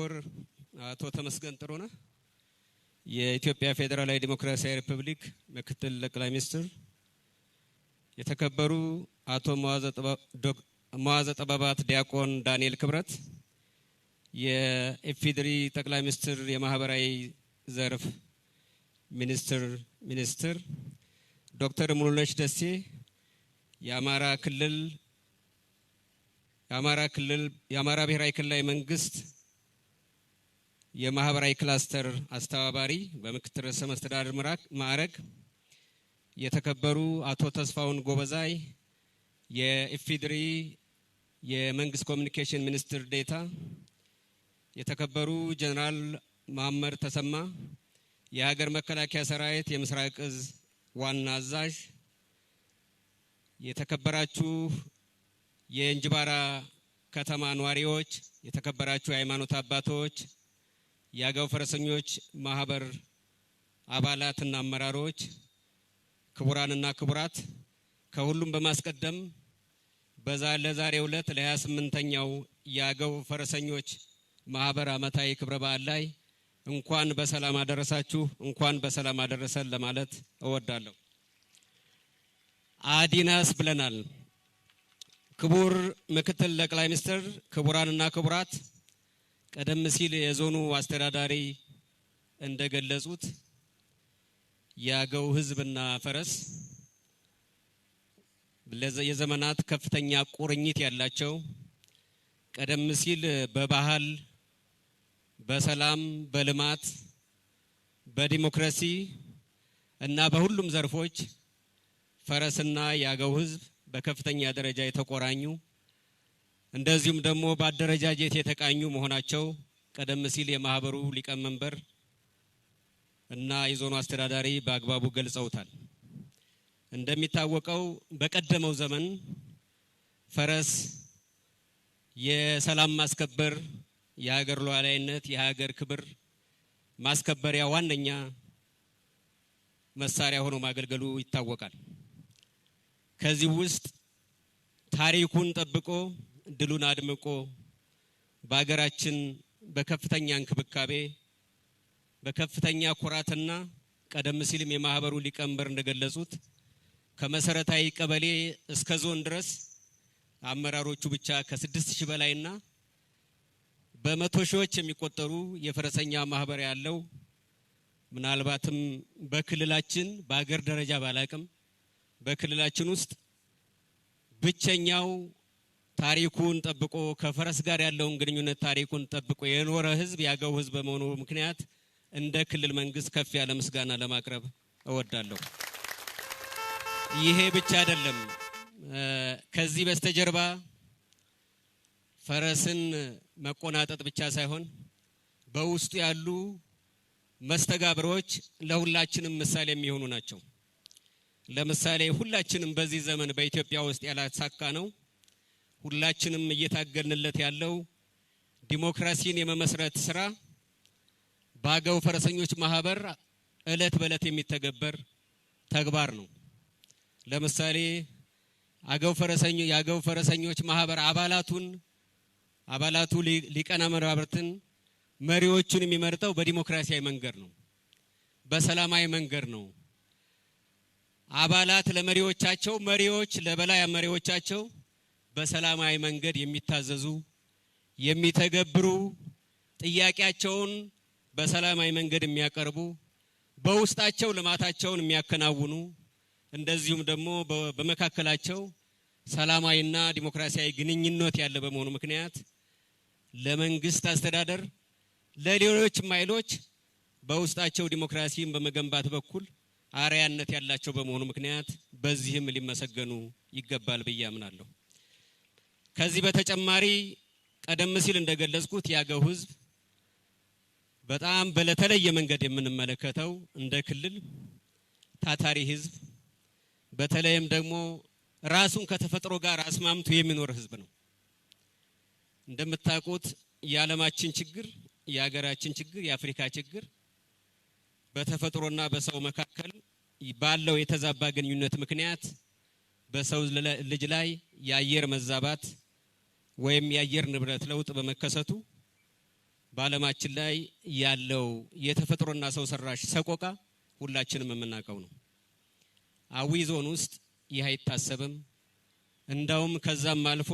ክቡር አቶ ተመስገን ጥሩነህ የኢትዮጵያ ፌደራላዊ ዲሞክራሲያዊ ሪፐብሊክ ምክትል ጠቅላይ ሚኒስትር፣ የተከበሩ አቶ መዋዘ ጥበባት ዲያቆን ዳንኤል ክብረት የኢፌዴሪ ጠቅላይ ሚኒስትር የማህበራዊ ዘርፍ ሚኒስትር፣ ዶክተር ሙሉነሽ ደሴ የአማራ ብሔራዊ ክልላዊ መንግስት የማህበራዊ ክላስተር አስተባባሪ በምክትል ርዕሰ መስተዳድር ማዕረግ፣ የተከበሩ አቶ ተስፋውን ጎበዛይ የኢፌዴሪ የመንግስት ኮሚኒኬሽን ሚኒስትር ዴታ፣ የተከበሩ ጀነራል መሐመድ ተሰማ የሀገር መከላከያ ሰራዊት የምስራቅ እዝ ዋና አዛዥ፣ የተከበራችሁ የእንጅባራ ከተማ ነዋሪዎች፣ የተከበራችሁ የሃይማኖት አባቶች፣ የአገው ፈረሰኞች ማህበር አባላትና አመራሮች፣ ክቡራንና ክቡራት፣ ከሁሉም በማስቀደም ለዛሬው ዕለት ለ28ኛው የአገው ፈረሰኞች ማህበር ዓመታዊ ክብረ በዓል ላይ እንኳን በሰላም አደረሳችሁ፣ እንኳን በሰላም አደረሰን ለማለት እወዳለሁ። አዲናስ ብለናል። ክቡር ምክትል ጠቅላይ ሚኒስትር፣ ክቡራንና ክቡራት፣ ቀደም ሲል የዞኑ አስተዳዳሪ እንደገለጹት የአገው ህዝብና ፈረስ የዘመናት ከፍተኛ ቁርኝት ያላቸው፣ ቀደም ሲል በባህል፣ በሰላም፣ በልማት፣ በዲሞክራሲ እና በሁሉም ዘርፎች ፈረስና የአገው ህዝብ በከፍተኛ ደረጃ የተቆራኙ እንደዚሁም ደግሞ በአደረጃጀት የተቃኙ መሆናቸው ቀደም ሲል የማህበሩ ሊቀመንበር እና የዞኑ አስተዳዳሪ በአግባቡ ገልጸውታል። እንደሚታወቀው በቀደመው ዘመን ፈረስ የሰላም ማስከበር፣ የሀገር ሉዓላዊነት፣ የሀገር ክብር ማስከበሪያ ዋነኛ መሳሪያ ሆኖ ማገልገሉ ይታወቃል። ከዚህ ውስጥ ታሪኩን ጠብቆ ድሉን አድምቆ በአገራችን በከፍተኛ እንክብካቤ በከፍተኛ ኩራትና ቀደም ሲልም የማህበሩ ሊቀመንበር እንደገለጹት ከመሰረታዊ ቀበሌ እስከ ዞን ድረስ አመራሮቹ ብቻ ከ6000 በላይና በመቶ ሺዎች የሚቆጠሩ የፈረሰኛ ማህበር ያለው ምናልባትም በክልላችን በአገር ደረጃ ባላቅም በክልላችን ውስጥ ብቸኛው ታሪኩን ጠብቆ ከፈረስ ጋር ያለውን ግንኙነት ታሪኩን ጠብቆ የኖረ ህዝብ የአገው ህዝብ በመሆኑ ምክንያት እንደ ክልል መንግስት ከፍ ያለ ምስጋና ለማቅረብ እወዳለሁ። ይሄ ብቻ አይደለም። ከዚህ በስተጀርባ ፈረስን መቆናጠጥ ብቻ ሳይሆን በውስጡ ያሉ መስተጋብሮች ለሁላችንም ምሳሌ የሚሆኑ ናቸው። ለምሳሌ ሁላችንም በዚህ ዘመን በኢትዮጵያ ውስጥ ያላሳካ ነው ሁላችንም እየታገልንለት ያለው ዲሞክራሲን የመመስረት ስራ በአገው ፈረሰኞች ማህበር እለት በእለት የሚተገበር ተግባር ነው። ለምሳሌ የአገው ፈረሰኞች ማህበር አባላቱ ሊቀና መራብርትን መሪዎቹን የሚመርጠው በዲሞክራሲያዊ መንገድ ነው፣ በሰላማዊ መንገድ ነው። አባላት ለመሪዎቻቸው፣ መሪዎች ለበላይ መሪዎቻቸው በሰላማዊ መንገድ የሚታዘዙ የሚተገብሩ፣ ጥያቄያቸውን በሰላማዊ መንገድ የሚያቀርቡ፣ በውስጣቸው ልማታቸውን የሚያከናውኑ፣ እንደዚሁም ደግሞ በመካከላቸው ሰላማዊና ዲሞክራሲያዊ ግንኙነት ያለ በመሆኑ ምክንያት ለመንግስት አስተዳደር ለሌሎች ኃይሎች በውስጣቸው ዲሞክራሲን በመገንባት በኩል አርአያነት ያላቸው በመሆኑ ምክንያት በዚህም ሊመሰገኑ ይገባል ብዬ አምናለሁ። ከዚህ በተጨማሪ ቀደም ሲል እንደገለጽኩት የአገው ህዝብ በጣም በተለየ መንገድ የምንመለከተው እንደ ክልል ታታሪ ህዝብ፣ በተለይም ደግሞ ራሱን ከተፈጥሮ ጋር አስማምቶ የሚኖር ህዝብ ነው። እንደምታውቁት የዓለማችን ችግር፣ የሀገራችን ችግር፣ የአፍሪካ ችግር በተፈጥሮና በሰው መካከል ባለው የተዛባ ግንኙነት ምክንያት በሰው ልጅ ላይ የአየር መዛባት ወይም የአየር ንብረት ለውጥ በመከሰቱ በዓለማችን ላይ ያለው የተፈጥሮና ሰው ሰራሽ ሰቆቃ ሁላችንም የምናውቀው ነው። አዊ ዞን ውስጥ ይህ አይታሰብም። እንዳውም ከዛም አልፎ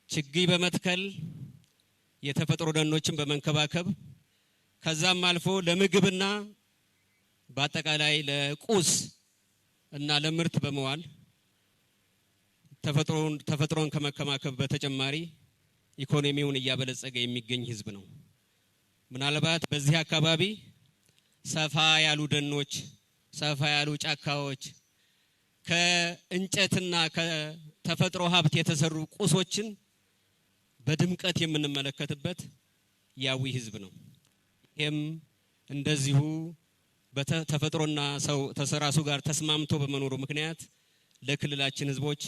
ችግኝ በመትከል የተፈጥሮ ደኖችን በመንከባከብ ከዛም አልፎ ለምግብና በአጠቃላይ ለቁስ እና ለምርት በመዋል ተፈጥሮን ከመከማከብ በተጨማሪ ኢኮኖሚውን እያበለጸገ የሚገኝ ህዝብ ነው። ምናልባት በዚህ አካባቢ ሰፋ ያሉ ደኖች፣ ሰፋ ያሉ ጫካዎች፣ ከእንጨትና ከተፈጥሮ ሀብት የተሰሩ ቁሶችን በድምቀት የምንመለከትበት ያዊ ህዝብ ነው። ይሄም እንደዚሁ በተፈጥሮና ሰው ተሰራሱ ጋር ተስማምቶ በመኖሩ ምክንያት ለክልላችን ህዝቦች፣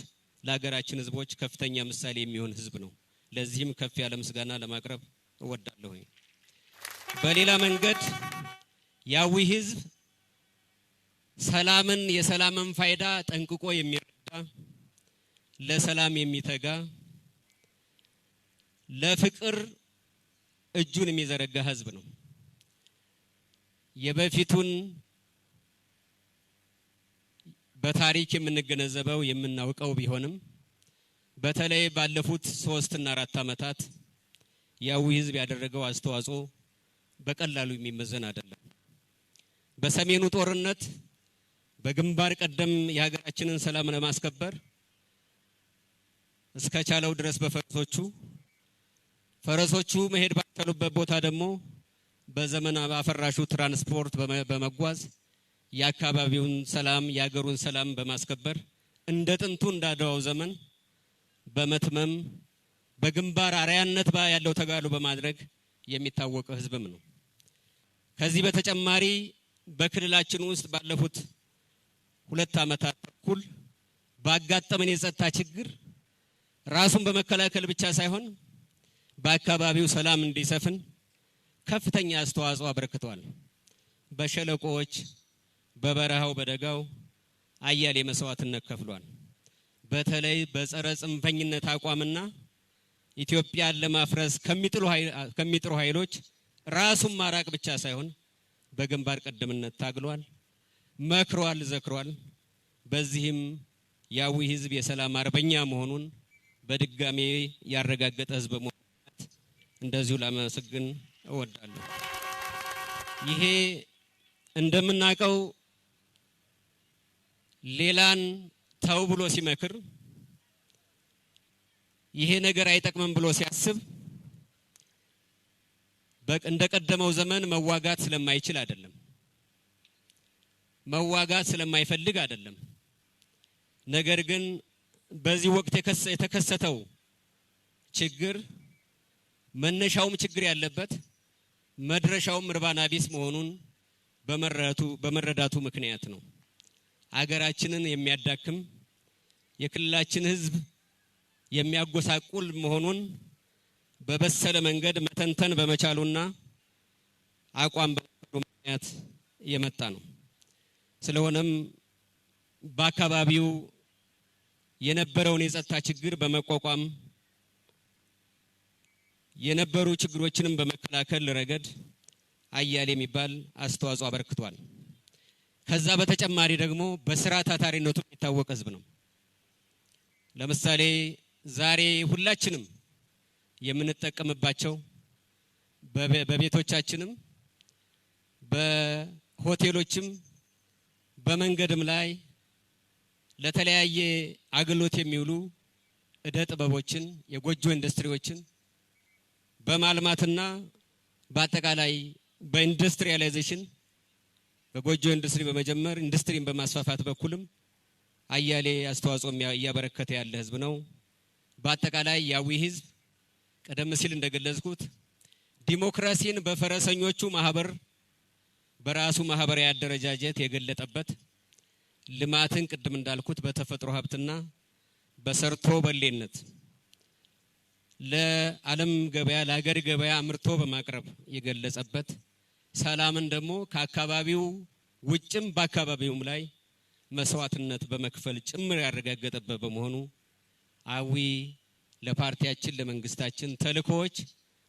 ለሀገራችን ህዝቦች ከፍተኛ ምሳሌ የሚሆን ህዝብ ነው። ለዚህም ከፍ ያለ ምስጋና ለማቅረብ እወዳለሁ። በሌላ መንገድ ያዊ ህዝብ ሰላምን የሰላምን ፋይዳ ጠንቅቆ የሚረዳ ለሰላም የሚተጋ ለፍቅር እጁን የሚዘረጋ ህዝብ ነው። የበፊቱን በታሪክ የምንገነዘበው የምናውቀው ቢሆንም በተለይ ባለፉት 3 እና 4 አመታት ያዊ ህዝብ ያደረገው አስተዋጽኦ በቀላሉ የሚመዘን አይደለም። በሰሜኑ ጦርነት በግንባር ቀደም የሀገራችንን ሰላም ለማስከበር እስከቻለው ድረስ ፈረሶቹ መሄድ ባልቻሉበት ቦታ ደግሞ በዘመን አፈራሹ ትራንስፖርት በመጓዝ የአካባቢውን ሰላም የሀገሩን ሰላም በማስከበር እንደ ጥንቱ እንዳደዋው ዘመን በመትመም በግንባር አርያነት ያለው ተጋድሎ በማድረግ የሚታወቅ ህዝብም ነው። ከዚህ በተጨማሪ በክልላችን ውስጥ ባለፉት 2 አመታት ተኩል ባጋጠመን የጸጥታ ችግር ራሱን በመከላከል ብቻ ሳይሆን በአካባቢው ሰላም እንዲሰፍን ከፍተኛ አስተዋጽኦ አበርክቷል። በሸለቆዎች፣ በበረሃው፣ በደጋው አያሌ መስዋዕትነት ከፍሏል። በተለይ በጸረ ጽንፈኝነት አቋምና ኢትዮጵያን ለማፍረስ ከሚጥሩ ኃይሎች ራሱን ማራቅ ብቻ ሳይሆን በግንባር ቀደምነት ታግሏል፣ መክሯል፣ ዘክሯል። በዚህም ያዊ ህዝብ የሰላም አርበኛ መሆኑን በድጋሜ ያረጋገጠ ህዝብ መሆኑን እንደዚሁ ላመሰግን እወዳለሁ። ይሄ እንደምናውቀው ሌላን ተው ብሎ ሲመክር ይሄ ነገር አይጠቅምም ብሎ ሲያስብ እንደቀደመው ዘመን መዋጋት ስለማይችል አይደለም፣ መዋጋት ስለማይፈልግ አይደለም። ነገር ግን በዚህ ወቅት የተከሰተው ችግር መነሻውም ችግር ያለበት መድረሻውም እርባና ቢስ መሆኑን በመረዳቱ ምክንያት ነው። አገራችንን የሚያዳክም የክልላችን ህዝብ የሚያጎሳቁል መሆኑን በበሰለ መንገድ መተንተን በመቻሉና አቋም በመውሰዱ ምክንያት የመጣ ነው። ስለሆነም በአካባቢው የነበረውን የጸጥታ ችግር በመቋቋም የነበሩ ችግሮችንም በመከላከል ረገድ አያሌ የሚባል አስተዋጽኦ አበርክቷል። ከዛ በተጨማሪ ደግሞ በስራ ታታሪነቱ የሚታወቅ ህዝብ ነው። ለምሳሌ ዛሬ ሁላችንም የምንጠቀምባቸው በቤቶቻችንም በሆቴሎችም በመንገድም ላይ ለተለያየ አገልግሎት የሚውሉ እደ ጥበቦችን የጎጆ ኢንዱስትሪዎችን በማልማትና በአጠቃላይ በኢንዱስትሪያላይዜሽን በጎጆ ኢንዱስትሪ በመጀመር ኢንዱስትሪን በማስፋፋት በኩልም አያሌ አስተዋጽኦ እያበረከተ ያለ ህዝብ ነው። በአጠቃላይ ያዊ ህዝብ ቀደም ሲል እንደገለጽኩት ዲሞክራሲን በፈረሰኞቹ ማህበር በራሱ ማህበራዊ አደረጃጀት የገለጠበት፣ ልማትን ቅድም እንዳልኩት በተፈጥሮ ሀብትና በሰርቶ በሌነት ለዓለም ገበያ ለሀገር ገበያ አምርቶ በማቅረብ የገለጸበት፣ ሰላምን ደግሞ ከአካባቢው ውጭም በአካባቢውም ላይ መስዋዕትነት በመክፈል ጭምር ያረጋገጠበት በመሆኑ አዊ ለፓርቲያችን ለመንግስታችን ተልእኮዎች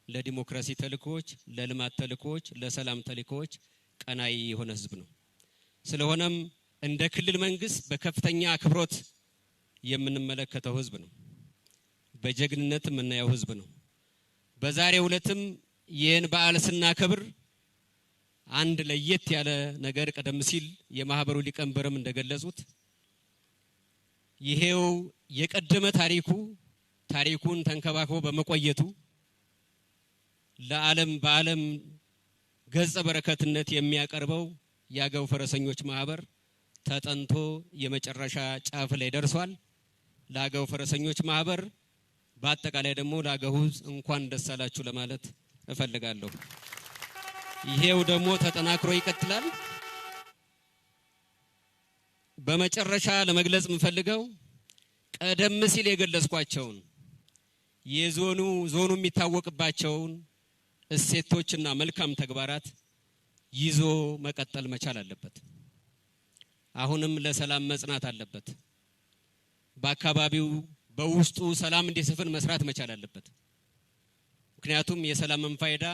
ለዲሞክራሲ ተልእኮች፣ ለልማት ተልእኮች፣ ለሰላም ተልእኮች ቀናይ የሆነ ህዝብ ነው። ስለሆነም እንደ ክልል መንግስት በከፍተኛ አክብሮት የምንመለከተው ህዝብ ነው። በጀግንነት የምናየው ህዝብ ነው። በዛሬው ዕለትም ይህን በዓል ስናከብር አንድ ለየት ያለ ነገር ቀደም ሲል የማህበሩ ሊቀመንበርም እንደገለጹት ይሄው የቀደመ ታሪኩን ተንከባክቦ በመቆየቱ በዓለም ገጸ በረከትነት የሚያቀርበው የአገው ፈረሰኞች ማህበር ተጠንቶ የመጨረሻ ጫፍ ላይ ደርሷል። ለአገው ፈረሰኞች ማህበር በአጠቃላይ ደግሞ ለአገው ህዝብ እንኳን ደስ አላችሁ ለማለት እፈልጋለሁ። ይሄው ደግሞ ተጠናክሮ ይቀጥላል። በመጨረሻ ለመግለጽ የምፈልገው ቀደም ሲል የገለጽኳቸውን ዞኑ የሚታወቅባቸውን እሴቶችና መልካም ተግባራት ይዞ መቀጠል መቻል አለበት። አሁንም ለሰላም መጽናት አለበት። በአካባቢው በውስጡ ሰላም እንዲሰፍን መስራት መቻል አለበት። ምክንያቱም የሰላምን ፋይዳ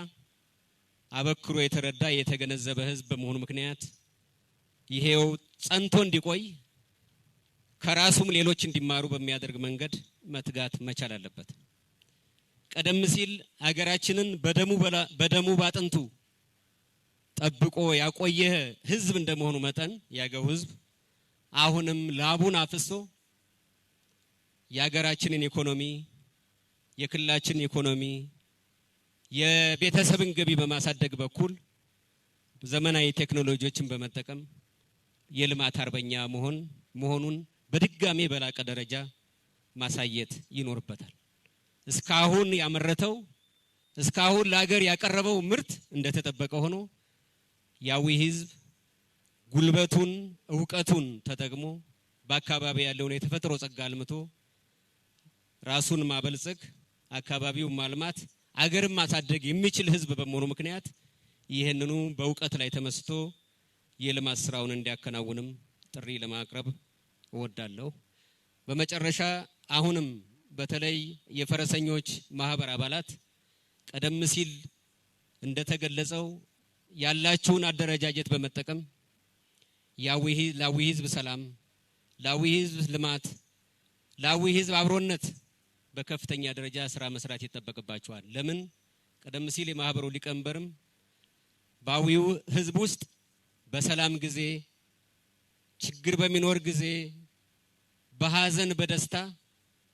አበክሮ የተረዳ የተገነዘበ ህዝብ በመሆኑ ምክንያት ይሄው ጸንቶ እንዲቆይ ከራሱም ሌሎች እንዲማሩ በሚያደርግ መንገድ መትጋት መቻል አለበት። ቀደም ሲል ሀገራችንን በደሙ ባጥንቱ ጠብቆ ያቆየ ህዝብ እንደመሆኑ መጠን ያገው ህዝብ አሁንም ላቡን አፍሶ የሀገራችንን ኢኮኖሚ የክልላችንን ኢኮኖሚ የቤተሰብን ገቢ በማሳደግ በኩል ዘመናዊ ቴክኖሎጂዎችን በመጠቀም የልማት አርበኛ መሆኑን በድጋሜ በላቀ ደረጃ ማሳየት ይኖርበታል። እስካሁን ያመረተው እስካሁን ለሀገር ያቀረበው ምርት እንደተጠበቀ ሆኖ ያዊ ህዝብ ጉልበቱን ዕውቀቱን ተጠቅሞ በአካባቢ ያለውን የተፈጥሮ ጸጋ አልምቶ ራሱን ማበልጸግ አካባቢውን ማልማት አገርን ማሳደግ የሚችል ህዝብ በመሆኑ ምክንያት ይሄንኑ በዕውቀት ላይ ተመስቶ የልማት ስራውን እንዲያከናውንም ጥሪ ለማቅረብ እወዳለሁ። በመጨረሻ አሁንም በተለይ የፈረሰኞች ማህበር አባላት ቀደም ሲል እንደተገለጸው ያላችሁን አደረጃጀት በመጠቀም ላዊ ህዝብ ሰላም፣ ላዊ ህዝብ ልማት፣ ላዊ ህዝብ አብሮነት በከፍተኛ ደረጃ ስራ መስራት ይጠበቅባችኋል። ለምን ቀደም ሲል የማህበሩ ሊቀመንበርም ባዊው ህዝብ ውስጥ በሰላም ጊዜ ችግር በሚኖር ጊዜ በሐዘን በደስታ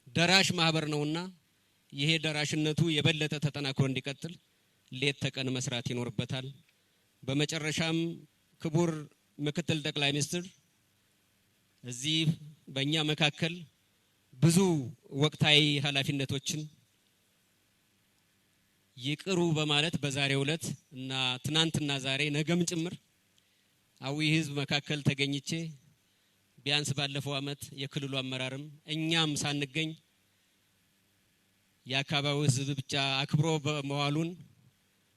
ደራሽ ማህበር ነውና ይሄ ደራሽነቱ የበለጠ ተጠናክሮ እንዲቀጥል ሌት ተቀን መስራት ይኖርበታል። በመጨረሻም ክቡር ምክትል ጠቅላይ ሚኒስትር እዚህ በእኛ መካከል ብዙ ወቅታዊ ኃላፊነቶችን ይቅሩ በማለት በዛሬው ዕለት እና ትናንትና ዛሬ ነገም ጭምር አዊ ህዝብ መካከል ተገኝቼ ቢያንስ ባለፈው አመት የክልሉ አመራርም እኛም ሳንገኝ የአካባቢው ህዝብ ብቻ አክብሮ በመዋሉን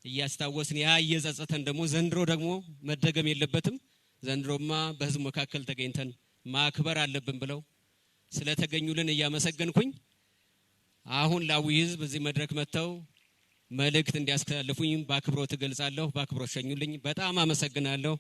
እያስታወስን ያ እየጸጸተን ደግሞ ዘንድሮ ደግሞ መደገም የለበትም ዘንድሮማ በህዝብ መካከል ተገኝተን ማክበር አለብን ብለው ስለተገኙልን እያመሰገንኩኝ አሁን ላዊ ህዝብ እዚህ መድረክ መተው መልእክት እንዲያስተላልፉኝ በአክብሮት ገልጻለሁ። በአክብሮት ሸኙልኝ። በጣም አመሰግናለሁ።